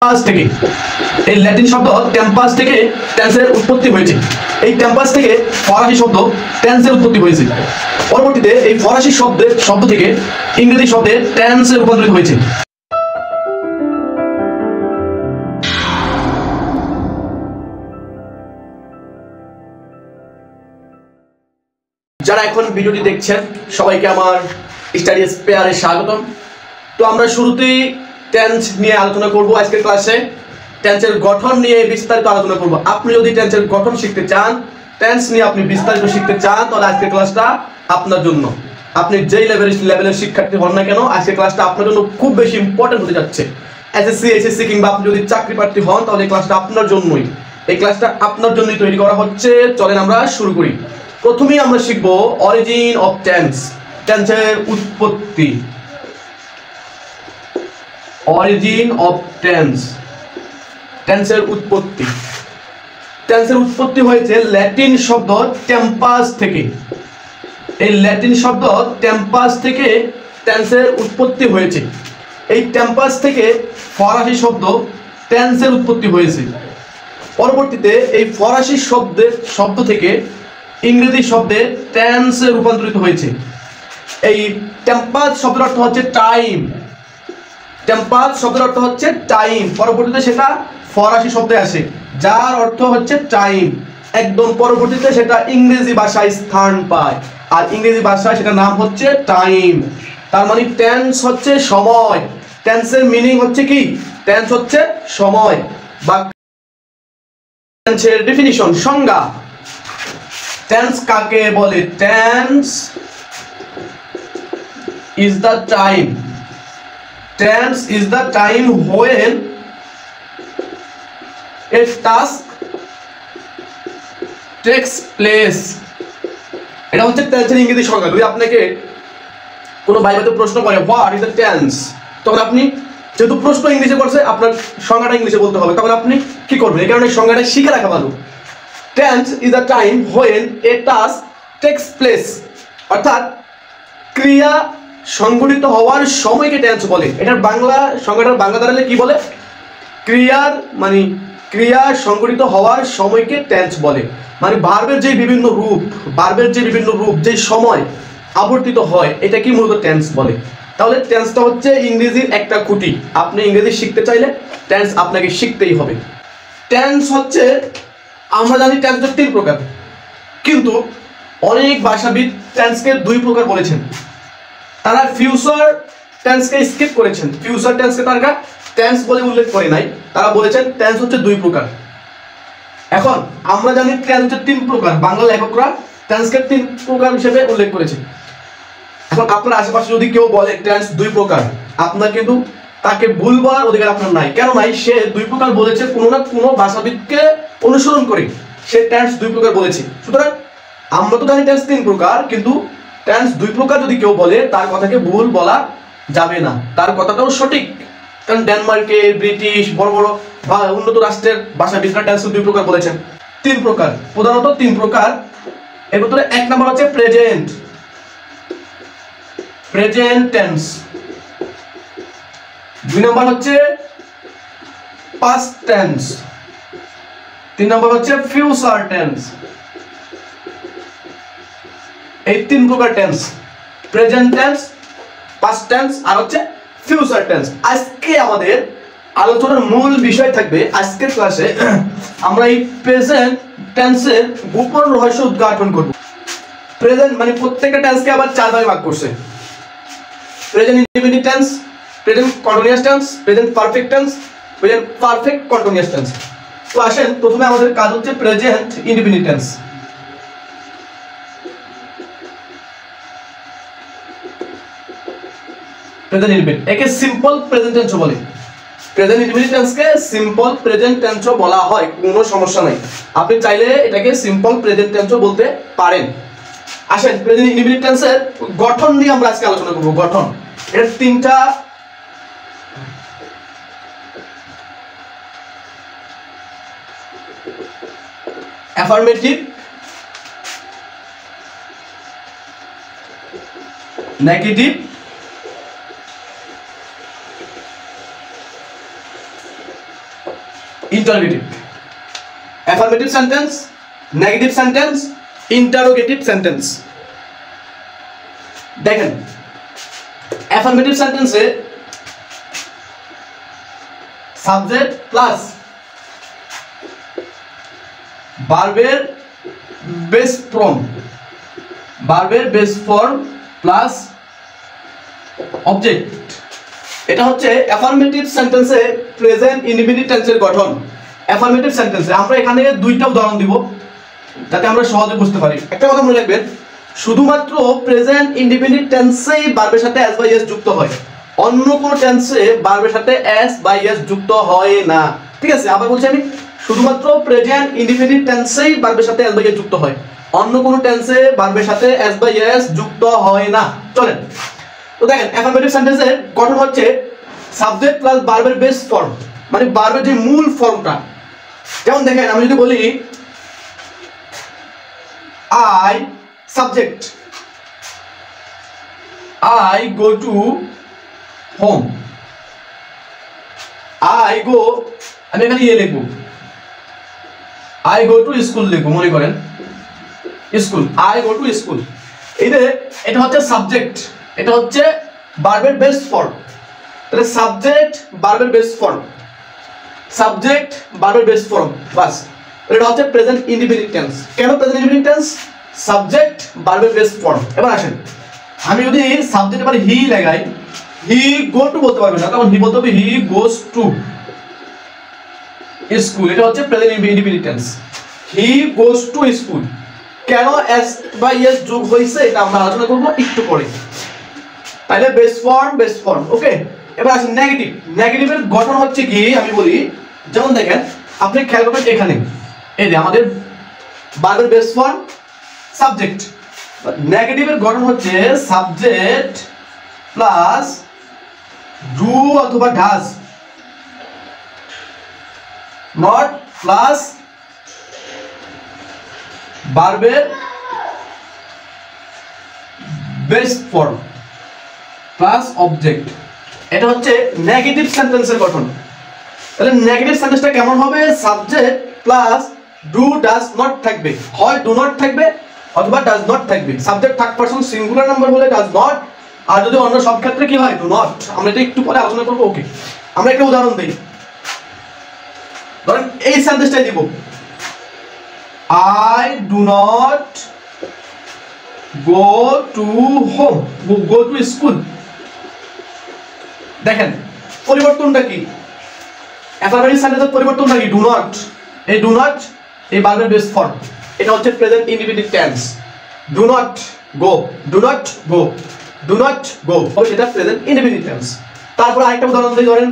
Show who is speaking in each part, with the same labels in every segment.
Speaker 1: Tempus থেকে এই Latin শব্দ টেম্পাস থেকে টেন্সের উৎপত্তি হয়েছে। এই টেম্পাস থেকে ফরাসি শব্দ টেন্সের উৎপত্তি হয়েছে। পরবর্তীতে এই ফরাসি শব্দ থেকে ইংরেজি শব্দে টেন্সে রূপান্তরিত হয়েছে। যারা এখন ভিডিওটি দেখছেন সবাইকে আমার স্টাডি স্পেয়ারে স্বাগতম। তো আমরা শুরুতেই টেন্স নিয়ে আলোচনা করব। আজকের ক্লাসে টেন্সের গঠন নিয়ে বিস্তারিত আলোচনা করব। আপনি যদি টেন্সের গঠন শিখতে চান, টেন্স নিয়ে আপনি বিস্তারিত শিখতে চান, তাহলে আজকের ক্লাসটা আপনার জন্য। আপনি যেই লেভেলের শিক্ষার্থী হন না কেন, আজকের ক্লাসটা আপনার জন্য খুব বেশি ইম্পর্টেন্ট হতে যাচ্ছে। এসএসসি কিংবা আপনি যদি চাকরি প্রার্থী হন, তাহলে এই ক্লাসটা আপনার জন্যই। এই ক্লাসটা আপনার জন্যই তৈরি করা হচ্ছে। চলেন আমরা শুরু করি। প্রথমেই আমরা শিখব অরিজিন অফ টেন্স, টেন্সের উৎপত্তি। অরিজিন অফ টেন্স, টেন্সের উৎপত্তি। টেন্সের উৎপত্তি হয়েছে ল্যাটিন শব্দ টেম্পাস থেকে। এই ল্যাটিন শব্দ টেম্পাস থেকে টেন্সের উৎপত্তি হয়েছে। এই টেম্পাস থেকে ফরাসি শব্দ টেন্সের উৎপত্তি হয়েছে। পরবর্তীতে এই ফরাসি শব্দ থেকে ইংরেজি শব্দে টেন্সে রূপান্তরিত হয়েছে। এই টেম্পাস শব্দের অর্থ হচ্ছে টাইম। টেম্পাস শব্দের অর্থ হচ্ছে টাইম। পরবর্তীতে সেটা ফরাসি শব্দে আসে, যার অর্থ হচ্ছে টাইম। একদম পরবর্তীতে সেটা ইংরেজি ভাষায় স্থান পায়, আর ইংরেজি ভাষায় সেটা নাম হচ্ছে টাইম। তার মানে টেন্স হচ্ছে সময়। টেন্সের মিনিং হচ্ছে কি? টেন্স হচ্ছে সময়। বা টেন্সের ডেফিনিশন, সংজ্ঞা। টেন্স কাকে বলে? Tense is the time. Tense is the time when a task takes place. এটা হচ্ছে টেন্সের ইংরেজি সংজ্ঞা। যদি আপনাকে কোনো ভাইভাতে প্রশ্ন করে হোয়াট ইজ দ্য টেন্স, তখন আপনি যেহেতু প্রশ্ন ইংলিশে করছে, আপনার সংজ্ঞাটা ইংলিশে বলতে হবে। তখন আপনি কি করবেন? এই কারণে সংজ্ঞাটা শিখে রাখা ভালো। Tense is the time when a task takes place, অর্থাৎ ক্রিয়া সংঘটিত হওয়ার সময়কে টেন্স বলে। এটার বাংলা সংজ্ঞাটার বাংলা দাঁড়ালে কি বলে? ক্রিয়া সংঘটিত হওয়ার সময়কে টেন্স বলে। মানে ভার্বের যে বিভিন্ন রূপ যে সময় আবর্তিত হয়, এটা কি মূলত টেন্স বলে। তাহলে টেন্সটা হচ্ছে ইংরেজির একটা খুঁটি। আপনি ইংরেজি শিখতে চাইলে টেন্স আপনাকে শিখতেই হবে। টেন্স হচ্ছে, আমরা জানি টেন্স হচ্ছে 3 প্রকার, কিন্তু অনেক ভাষাবিদ টেন্সকে 2 প্রকার বলেছেন। তারা ফিউচার টেন্সকে স্কিপ করেছেন। ফিউচার টেন্সকে তারা টেন্স বলে উল্লেখ করে নাই। তারা বলেছেন টেন্স হচ্ছে 2 প্রকার। এখন আমরা জানি টেন্স হচ্ছে 3 প্রকার। বাংলা লেখকরা টেন্সকে 3 প্রকার হিসেবে উল্লেখ করেছে। এখন আপনার আশেপাশে যদি কেউ বলে টেন্স 2 প্রকার, আপনার কিন্তু তাকে ভুল বলার অধিকার আপনার নাই। কেন নাই? সে 2 প্রকার বলেছে কোনো না কোনো ভাষাবিদকে অনুসরণ করে সে টেন্স 2 প্রকার বলেছে। সুতরাং আমরা তো জানি টেন্স 3 প্রকার, কিন্তু টেন্স 2 প্রকার যদি কেউ বলে, তার কথাকে ভুল বলা যাবে না। তার কথাটাও সঠিক। কারণ ডেনমার্কে, ব্রিটিশ, বড় বড় বা উন্নত রাষ্ট্রের ভাষাবিদরা টেন্স 2 প্রকার বলেছেন। 3 প্রকার, প্রধানত 3 প্রকার। এর ভিতরে 1 নম্বর হচ্ছে প্রেজেন্ট টেন্স। 2 নম্বর হচ্ছে পাস্ট টেন্স। 3 নম্বর হচ্ছে ফিউচার টেন্স। এই 3 প্রকার tense, present tense, past tense আর হচ্ছে ফিউচার টেন্স। আজকে আমাদের আলোচনার মূল বিষয় থাকবে আজকের ক্লাসে আমরা এই প্রেজেন্ট টেন্সের গোপন রহস্য উদ্ঘাটন করব। প্রেজেন্ট মানে প্রত্যেকটা টেন্সকে আবার 4 ভাগে ভাগ করছে। Present indefinite tense, present continuous tense, present perfect tense, present perfect continuous tense. তো আসেন, প্রথমে আমাদের কাজ হচ্ছে present indefinite tense. Present indefinite, একে সিম্পল প্রেজেন্ট টেন্স বলে। প্রেজেন্ট ইনডিফিনিট টেন্সকে সিম্পল প্রেজেন্ট টেন্স বলা হয়, কোনো সমস্যা নাই। আপনি চাইলে এটাকে সিম্পল প্রেজেন্ট টেন্স বলতে পারেন। আসেন, প্রেজেন্ট ইনডিফিনিট টেন্সের গঠন নিয়ে আমরা আজকে আলোচনা করব। গঠন, এর 3টা affirmative, negative interrogative. Affirmative sentence, negative sentence, interrogative sentence. দেখেন অ্যাফার্মেটিভ সেন্টেন্সে সাবজেক্ট প্লাস ভার্বের বেস ফর্ম, ভার্বের বেস ফর্ম প্লাস অবজেক্ট, এটা হচ্ছে অ্যাফার্মেটিভ সেন্টেন্সে প্রেজেন্ট ইনডিফিনিট টেন্সের গঠন। অ্যাফার্মেটিভ সেন্টেন্সে আমরা এখানে দুইটা উদাহরণ দিব যাতে আমরা সহজে বুঝতে পারি। একটা কথা মনে রাখবেন, শুধুমাত্র প্রেজেন্ট ইনডিফিনিট টেন্সেই ভার্বের সাথে এস বাই এস যুক্ত হয়, অন্য কোনো টেন্সে ভার্বের সাথে এস বাই এস যুক্ত হয় না। ঠিক আছে, আবার বলছি আমি, শুধুমাত্র প্রেজেন্ট ইনডিফিনিট টেন্সেই ভার্বের সাথে এস বাই এস যুক্ত হয়, অন্য কোনো টেন্সে ভার্বের সাথে এস বাই এস যুক্ত হয় না। চলেন তো দেখেন অ্যাফার্মেটিভ সেন্টেন্সের গঠন হচ্ছে সাবজেক্ট প্লাস ভার্বের বেস ফর্ম, মানে ভার্বের যে মূল ফর্মটা। যেমন দেখেন আমি যদি বলি I subject, I go to home, I go, আমি এখানে ইয়ে লিখবো, আই গো টু স্কুল লিখবো, মনে করেন school, I go to school. এটা হচ্ছে সাবজেক্ট, এটা হচ্ছে ভার্বের বেস ফর্ম। তাহলে সাবজেক্ট ভার্বের বেস ফর্ম, সাবজেক্ট ভার্বের বেস ফর্ম, বাস। এটা হচ্ছে প্রেজেন্ট ইনডিফিনিট টেন্স। কেন প্রেজেন্ট ইনডিফিনিট টেন্স? সাবজেক্ট ভার্বের বেস ফর্ম। এবার আসেন, আমি যদি সাবজেক্ট এবার হি লাগাই, হি গো টু বলতে পারবে না, তখন হি বলতে হবে হি গোস টু স্কুল। এটা হচ্ছে present indefinite tense, he goes to school. কেন এস বাই এস যোগ হয়েছে এটা আমরা আলোচনা করব একটু পরে। তাহলে বেস ফর্ম, বেস ফর্ম, ওকে। এবার আসেন নেগেটিভ। নেগেটিভের গঠন হচ্ছে কি আমি বলি, যেমন দেখেন আপনি খেয়াল করবেন এখানে এই যে আমাদের ভার্বের বেস ফর্ম সাবজেক্ট, নেগেটিভের গঠন হচ্ছে সাবজেক্ট প্লাস ডু অথবা ডাজ, নট প্লাস ভার্বের বেস ফর্ম প্লাস অবজেক্ট। এটা হচ্ছে নেগেটিভ সেন্টেন্সের গঠন। তাহলে নেগেটিভ সেন্টেন্সটা কেমন হবে? Subject plus do does not থাকবে, হয় ডু নট থাকবে অথবা ডাজ নট থাকবে। Subject third person singular number হলে ডাজ নট, আর যদি অন্য সব ক্ষেত্রে কি হয়? Do not. আমরা এটা একটু পরে আলোচনা করবো, ওকে। আমরা একটা উদাহরণ দিই, ধরেন এই সেন্টেন্সটাই দিব, I do not go to home, go to school। দেখেন পরিবর্তনটা কি? অ্যাফার্মেটিভ সেন্টেন্সের পরিবর্তনটা কি? Do not. এই ডু নট এই ভার্বের বেস ফর্ম, এটা হচ্ছে present indefinite tense. Do not go, do not go, do not go, এটা প্রেজেন্ট ইনডিফিনিট টেন্স। তারপর আরেকটা উদাহরণ দিই, ধরেন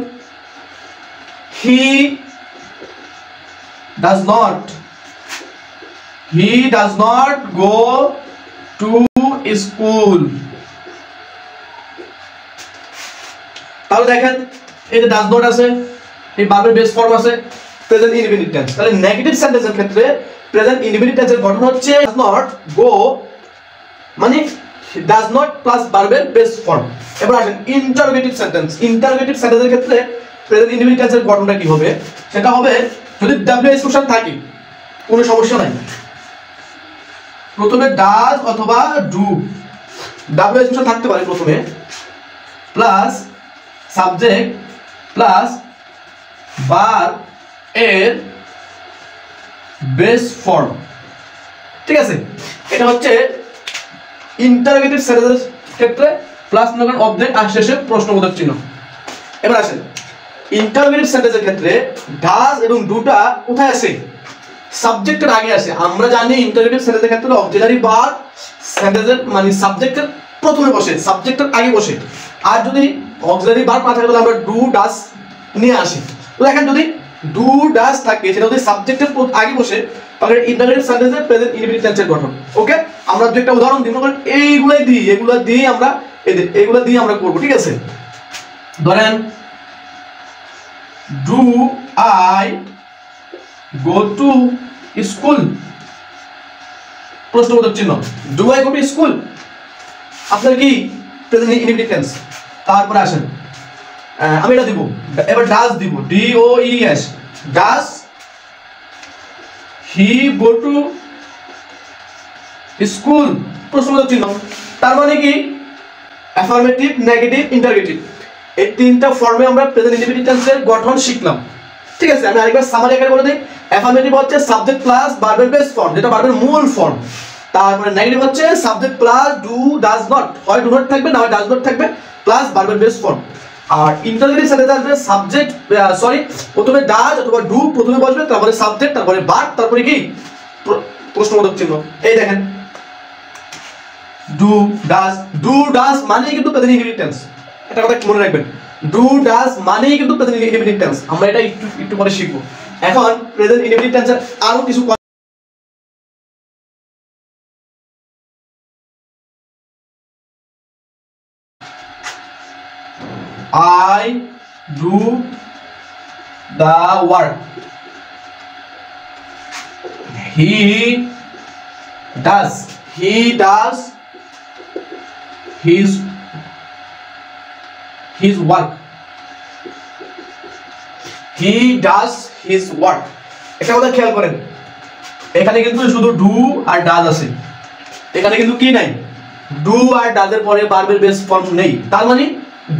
Speaker 1: he does not, he does not go to school। তাহলে দেখেন এই যে ডাজ নট আছে, এই ভার্বের বেস ফর্ম আছে, প্রেজেন্ট ইনডিফিনিট টেন্স। তাহলে নেগেটিভ সেন্টেন্সের ক্ষেত্রে প্রেজেন্ট ইনডিফিনিট টেন্সের গঠন হচ্ছে ডাজ নট গো, মানে ডাজ নট প্লাস ভার্বের বেস ফর্ম। এবার আসেন ইন্টারোগেটিভ সেন্টেন্স। ইন্টারোগেটিভ সেন্টেন্সের ক্ষেত্রে প্রেজেন্ট ইনডিফিনিট টেন্সের গঠনটা কি হবে? সেটা হবে যদি ডাব্লিউ এক্সপ্রেশন থাকে কোনো সমস্যা নাই, প্রথমে ডাজ অথবা ডু, ডাব্লিউ এক্সপ্রেশন থাকতে পারে প্রথমে, প্লাস সাবজেক্ট প্লাস ভার্ব এর বেস ফর্ম। ঠিক আছে, এটা হচ্ছে ইন্টারোগেটিভ সেন্টেন্সের ক্ষেত্রে, প্লাস মনে করেন অবজেক্ট আর শেষে প্রশ্নবোধক চিহ্ন। এবার আসেন ইন্টারোগেটিভ সেন্টেন্সের ক্ষেত্রে ডাজ এবং ডুটা কোথায় আসে? সাবজেক্টের আগে আসে। আমরা জানি ইন্টারোগেটিভ সেন্টেন্সের ক্ষেত্রে অক্সিলারি ভার্ব সেন্টেন্সের মানে সাবজেক্টের প্রথমে বসে, সাবজেক্টের আগে বসে। আর যদি অক্সিলারি ভার্ব না থাকে তাহলে আমরা ডু ডাজ নিয়ে আসি। তো দেখেন যদি ডু ডাজ থাকে সেটা যদি সাবজেক্টের আগে বসে তাহলে ইন্টারোগেটিভ সেন্টেন্সের প্রেজেন্ট ইনডিফিনিট টেন্সের গঠন। ওকে, আমরা যদি একটা উদাহরণ দিই, কারণ এইগুলাই দিই, এগুলা দিয়ে আমরা এগুলা দিয়ে আমরা করব। ঠিক আছে, ধরেন do I go to school, প্রশ্নবোধক চিহ্ন, do I go to school, আপনার কি প্রেজেন্ট ইনডিফিনিট টেন্স। তারপরে আসেন আমি এটা দিব, এবার ডাজ দিব, DOES, does he go to school, প্রশ্নবোধক চিহ্ন। তার মানে কি অ্যাফার্মেটিভ, নেগেটিভ, ইন্টারগেটিভ, এই তিনটা ফর্মে আমরা প্রেজেন্ট ইনডিফিনিট টেন্সের গঠন শিখলাম। ঠিক আছে, আমি আরেকবার সামারি আকারে বলে দিই। অ্যাফার্মেটিভ হচ্ছে সাবজেক্ট প্লাস ভার্বের বেস ফর্ম, যেটা ভার্বের মূল ফর্ম। তারপরে নেগেটিভ হচ্ছে subject plus do does not, হয় ডু নট থাকবে না হয় ডাজ নট থাকবে, প্লাস ভার্বের বেস ফর্ম। আর ইন্টারগেটিভ সাথে আসবে সাবজেক্ট, সরি, প্রথমে ডাজ অথবা ডু প্রথমে বসবে, তারপরে সাবজেক্ট, তারপরে ভার্ব, তারপরে কি প্রশ্নবোধক চিহ্ন। এই দেখেন ডু ডাজ মানেই কিন্তু প্রেজেন্ট ইনডিফিনিট টেন্স, এটা কথা মনে রাখবেন। ডু ডাজ মানেই কিন্তু প্রেজেন্ট ইনডিফিনিট টেন্স। আমরা এটা একটু পরে শিখবো। এখন প্রেজেন্ট ইনডিফিনিট টেন্সের আরো কিছু I do the work, he does his work, he does his work। একটা কথা খেয়াল করেন, এখানে কিন্তু শুধু ডু আর ডাজ আছে, এখানে কিন্তু কি নাই, ডু আর ডাজের পরে ভার্বের বেস ফর্ম নেই। তার মানে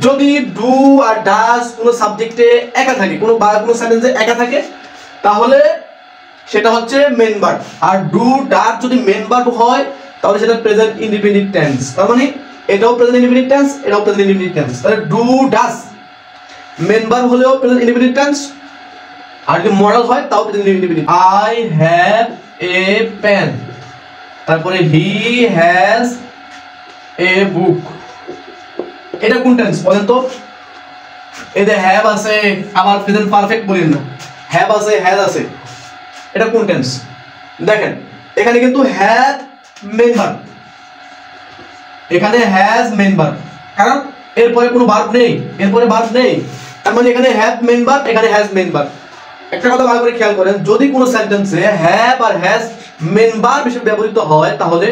Speaker 1: যদি ডু আর ডাজ কোনো সাবজেক্টে একা থাকে, কোনো সেন্টেন্সে একা থাকে, তাহলে সেটা হচ্ছে মেইন ভার্ব। আর ডু ডাজ যদি মেইন ভার্ব হয় তাহলে সেটা প্রেজেন্ট ইনডিফিনিট টেন্স। তার মানে এটাও প্রেজেন্ট ইনডিফিনিট টেন্স, এটাও প্রেজেন্ট ইনডিফিনিট টেন্স। তাহলে ডু ডাজ মেইন ভার্ব হলেও প্রেজেন্ট ইনডিফিনিট টেন্স, আর যদি মডেল হয় তাও present indefinite. I have a pen, তারপরে হি হ্যাজ এ বুক, এটা কোন টেন্স বলেন তো? এতে হ্যাভ আছে, আবার প্রেজেন্ট পারফেক্ট বলেন না, হ্যাভ আছে, হ্যাজ আছে, এটা কোন টেন্স? দেখেন এখানে কিন্তু হ্যাভ মেইন ভার্ব, এখানে হ্যাজ মেইন ভার্ব, কারণ এরপরে কোনো ভার্ব নেই, এরপরে ভার্ব নেই। তার মানে এখানে হ্যাভ মেইন ভার্ব, এখানে হ্যাজ মেইন ভার্ব। একটা কথা ভালো করে খেয়াল করেন, যদি কোনো সেন্টেন্সে হ্যাভ আর হ্যাজ মেইন ভার্ব হিসেবে ব্যবহৃত হয়, তাহলে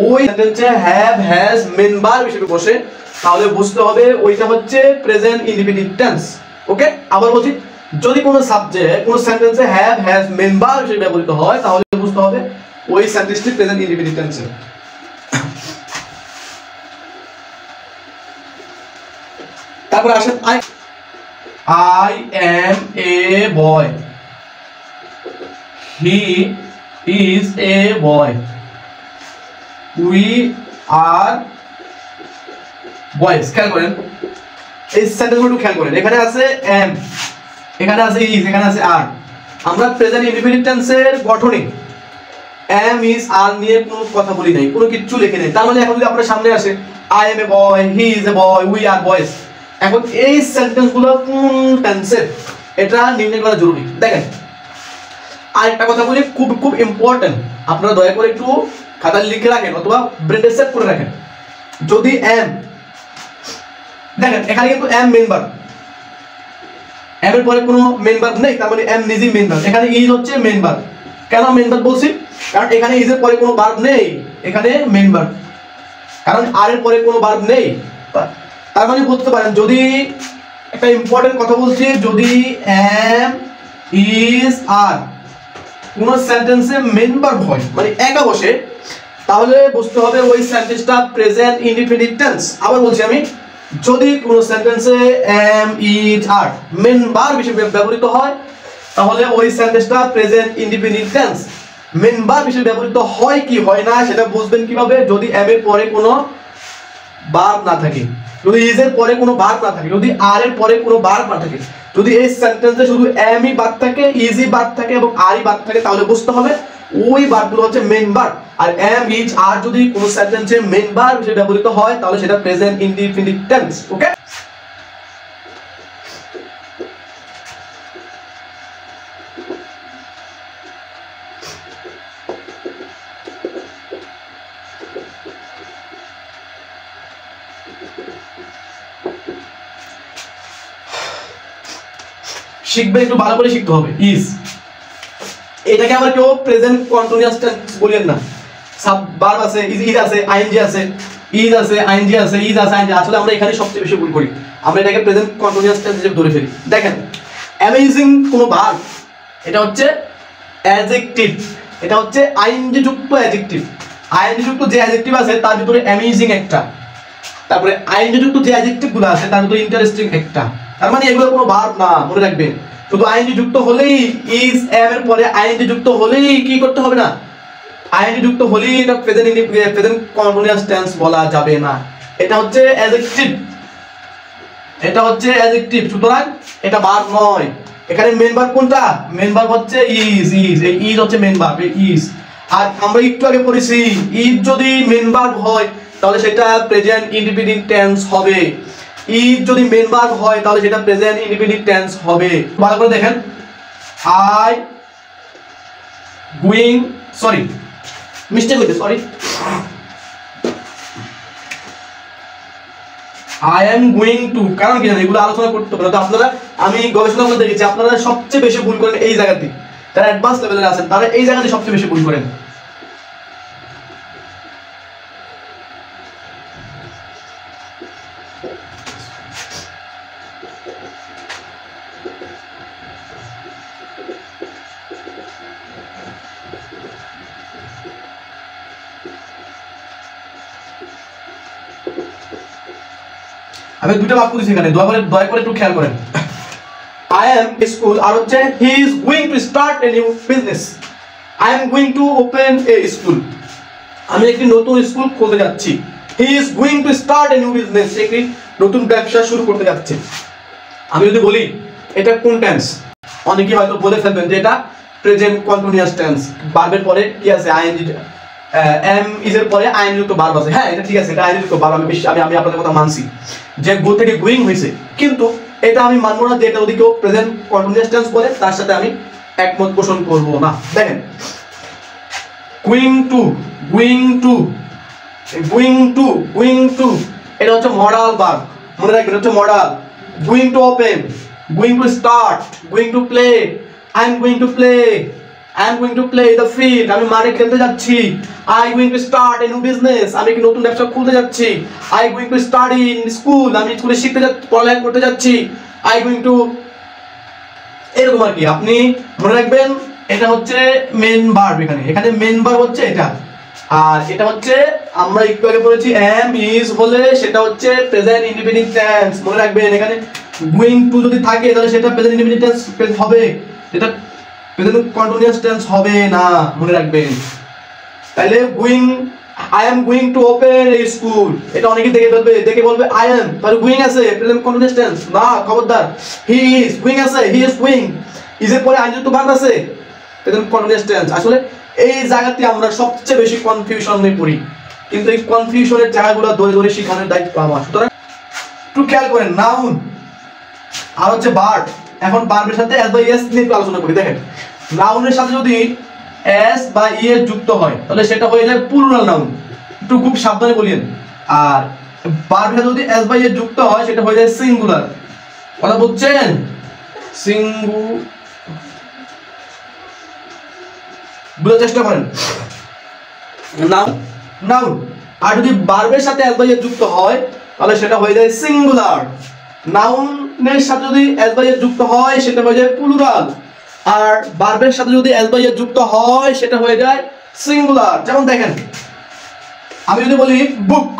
Speaker 1: ওই সেন্টেন্সে হ্যাভ হ্যাজ মেইন ভার্ব হিসেবে বসে, তাহলে বুঝতে হবে ওইটা হচ্ছে প্রেজেন্ট ইনডিফিনিট টেন্স। ওকে, আবার বলছি, যদি কোনো সাবজেক্ট কোনো সেন্টেন্সে হ্যাভ হ্যাজ মেইন ভার্ব হিসেবে ব্যবহৃত হয়, তাহলে বুঝতে হবে ওই সেন্টেন্সটি প্রেজেন্ট ইনডিফিনিট টেন্সে। তারপর আসেন I am a boy, he is a boy, we are boys। খেয়াল করেন এই সেন্টেন্সগুলো একটু খেয়াল করেন, এখানে আছে am, এখানে আছে is, এখানে আছে are। আমরা প্রেজেন্ট ইনডিফিনিট টেন্সের গঠনে am is are নিয়ে কোনো কথা বলি নাই, কোনো কিছু লিখে নেই। তার মানে এখন যদি আপনার সামনে আসে I am a boy, he is a boy, we are boys, এখন এই সেন্টেন্সগুলো কোন টেন্সের এটা নির্ণয় করা জরুরি। দেখেন আরেকটা কথা বলি, খুব খুব ইম্পর্টেন্ট, আপনারা দয়া করে একটু খাতায় লিখে রাখেন অথবা ব্রেনে সেভ করে রাখেন। যদি am, দেখেন এখানে কিন্তু am মেইন ভার্ব, am এর পরে কোনো মেইন ভার্ব নেই, তার মানে am নিজেই মেইন ভার্ব। এখানে is হচ্ছে মেইন ভার্ব। কেন মেইন ভার্ব বলছি? কারণ এখানে is এর পরে কোনো ভার্ব নেই, এখানে মেইন ভার্ব, কারণ আর এর পরে কোনো ভার্ব নেই। তার মানে বলতে পারেন, যদি একটা ইম্পর্টেন্ট কথা বলছি, যদি am is are কোন সেন্টেন্সে মেইন ভার্ব হয়, মানে একা বসে, তাহলে বুঝতে হবে ওই সেন্টেন্সটা প্রেজেন্ট ইনডিফিনিট টেন্স। আবার বলছি আমি, যদি কোন সেন্টেন্সে am is are main verb হিসেবে ব্যবহৃত হয়, তাহলে ওই সেন্টেন্সটা present indefinite tense. Main verb হিসেবে ব্যবহৃত হয় কি হয় না সেটা বুঝবেন কিভাবে? যদি am এর পরে কোনো ভার্ব না থাকে, যদি is এর পরে কোনো ভার্ব না থাকে, যদি are এর পরে কোনো ভার্ব না থাকে, যদি এই সেন্টেন্সে শুধু am ই ভার্ব থাকে, is ই ভার্ব থাকে এবং are ই ভার্ব থাকে, তাহলে বুঝতে হবে ওই ভার্বগুলো হচ্ছে মেইন ভার্ব। আর am is are যদি কোনো সেন্টেন্সে মেইন ভার্ব হিসেবে ব্যবহৃত হয়, তাহলে সেটা প্রেজেন্ট ইনডিফিনিট টেন্স। ওকে, শিখবে, একটু ভালো করে শিখতে হবে। ইজ, এটাকে আবার কেউ প্রেজেন্ট কন্টিনিউয়াস টেন্স বলেন না। সাব ভার্ব আছে, ইজ আছে, আইএনজি আছে, ইজ আছে, আইএনজি আছে, ইজ আছে, আইএনজি। আসলে আমরা এখানে সবচেয়ে বেশি ভুল করি। আমরা এটাকে প্রেজেন্ট কন্টিনিউয়াস টেন্স হিসেবে ধরে ফেলি। দেখেন অ্যামেজিং কোনো ভার্ব, এটা হচ্ছে অ্যাডজেক্টিভ, এটা হচ্ছে আইএনজি যুক্ত অ্যাডজেক্টিভ। আইএনজি যুক্ত যে অ্যাডজেক্টিভ আছে তার ভিতরে অ্যামেজিং একটা, তারপরে আইএনজি যুক্ত যে অ্যাডজেক্টিভ গুলো আছে তার ভিতরে ইন্টারেস্টিং একটা। তার মানে এগুলো কোনো ভার্ব না, মনে রাখবেন। শুধু আইএনজি যুক্ত হলেই, ইজ এম এর পরে আইএনজি যুক্ত হলেই কি করতে হবে না, আইএনজি যুক্ত হলেই এটা প্রেজেন্ট কন্টিনিউয়াস টেন্স বলা যাবে না। এটা হচ্ছে অ্যাডজেক্টিভ, এটা হচ্ছে অ্যাডজেক্টিভ, সুতরাং এটা ভার্ব নয়। এখানে মেন ভার্ব কোনটা? মেন ভার্ব হচ্ছে ইজ। এই ইজ হচ্ছে মেন ভার্ব, এই ইজ। আর আমরা একটু আগে পড়েছি ইজ যদি মেন ভার্ব হয় তাহলে সেটা প্রেজেন্ট ইনডিপেন্ডেন্ট টেন্স হবে। ইজ যদি মেন ভার্ব হয় তাহলে সেটা প্রেজেন্ট ইনডিপেন্ডেন্ট টেন্স হবে। ভালো করে দেখেন, আই গোয়িং, সরি মিস্টেক হইছে, sorry, I am going to, কারণ কি জানেন এগুলো আলোচনা করতে পারে তো আপনারা, আমি গবেষণা করে দেখেছি আপনারা সবচেয়ে বেশি ভুল করেন এই জায়গাতে, যারা অ্যাডভান্স লেভেলে আছেন তারা এই জায়গাতে সবচেয়ে বেশি ভুল করেন। আমি দুটো বাক্য দিয়েছি এখানে, দয়া করে একটু খেয়াল করেন। I am school আর হচ্ছে he is going to start a new business. I am going to open a school. আমি একটি নতুন স্কুল খুলতে যাচ্ছি। He is going to start a new business. একটি নতুন ব্যবসা শুরু করতে যাচ্ছে। আমি যদি বলি এটা কোন টেন্স, অনেকেই হয়তো বলে ফেলবেন যে এটা প্রেজেন্ট কন্টিনিউয়াস টেন্স, ভার্বের পরে কি আছে, আইএনজি, এম ইজ এর পরে আইএনজি যুক্ত ভার্ব আছে। হ্যাঁ এটা ঠিক আছে, এটা আইএনজি যুক্ত ভার্ব, আমি আপনাদের কথা মানছি যে গো থেকে গোয়িং হয়েছে, কিন্তু এটা আমি মানবো না যে এটা যদি কেউ প্রেজেন্ট কন্টিনিউয়াস টেন্স বলে তার সাথে আমি একমত পোষণ করব না। দেখেন going to, going to, going to, going to, এটা হচ্ছে মডাল ভার্ব, মনে রাখবেন এটা হচ্ছে modal. Going to open, going to start, going to play, I am going to play, I am going to play the field, আমি মাঠে খেলতে যাচ্ছি। I going to start a new business, আমি কি নতুন ব্যবসা খুলতে যাচ্ছি। I going to study in school, আমি স্কুলে শিখতে যাচ্ছি, পড়ালেখা করতে যাচ্ছি। I going to, এরকম আর কি। আপনি মনে রাখবেন এটা হচ্ছে মেন ভার্ব, এখানে মেন ভার্ব হচ্ছে এটা, আর এটা হচ্ছে আমরা একটু আগে বলেছি am is হলে সেটা হচ্ছে প্রেজেন্ট ইনডিপেন্ডেন্ট টেন্স। মনে রাখবেন এখানে গোয়িং টু যদি থাকে তাহলে সেটা প্রেজেন্ট ইনডিপেন্ডেন্ট টেন্স হবে, এটা প্রেজেন্ট কন্টিনিউয়াস টেন্স হবে না, মনে রাখবেন। তাহলে going, I am going to open A school, এটা অনেকেই দেখে বলবে আই এম, তাহলে গোয়িং আছে প্রেজেন্ট কন্টিনিউয়াস টেন্স না, খবরদার। হি ইজ, গোয়িং আছে, হি ইজ গোয়িং, ইজ এর পরে আইনযুক্ত ভার্ব আছে, প্রেজেন্ট কন্টিনিউয়াস টেন্স। আসলে এই জায়গাতে আমরা সবচেয়ে বেশি কনফিউশনে পড়ি, কিন্তু এই কনফিউশনের জায়গাগুলো ধরে ধরে শেখানোর দায়িত্ব আমার। সুতরাং একটু খেয়াল করেন, নাউন আর হচ্ছে ভার্ব। এখন ভার্বের সাথে এস বা এস নিয়ে একটু আলোচনা করি। দেখেন নাউনের সাথে যদি এস বা ইএস যুক্ত হয় তাহলে সেটা হয়ে যায় প্লুরাল নাউন, একটু খুব সাবধানে বলিয়েন। আর ভার্বের সাথে যদি এস বা ইএস যুক্ত হয় সেটা হয়ে যায় সিঙ্গুলার। কথা বুঝছেন? বুঝার চেষ্টা করেন। নাউন আর যদি ভার্বের সাথে এস বা ইএস যুক্ত হয় তাহলে সেটা হয়ে যায় সিঙ্গুলার। নাউনের সাথে যদি এস বা ইএস যুক্ত হয় সেটা হয়ে যায় প্লুরাল, আর ভার্বের সাথে যদি এস বা ইএস যুক্ত হয় সেটা হয়ে যায় সিঙ্গুলার। যেমন দেখেন আমি যদি বলি বুক,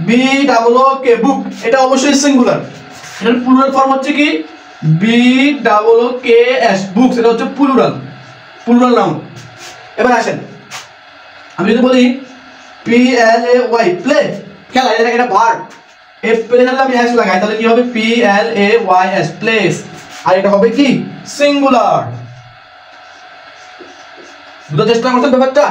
Speaker 1: বি ডাবল ও কে, বুক, এটা অবশ্যই সিঙ্গুলার। এটার প্লুরাল ফর্ম হচ্ছে কি B double O K S, books, এটা হচ্ছে প্লুরাল নাউন। এবার আসেন আমি যদি বলি P L A Y, play, খেলা, এটা ভার্ব। এই প্লে যদি আমি এস লাগাই তাহলে কি হবে, P L A Y S, place, আর এটা হবে কি সিঙ্গুলার। বুঝার চেষ্টা করছেন ব্যাপারটা?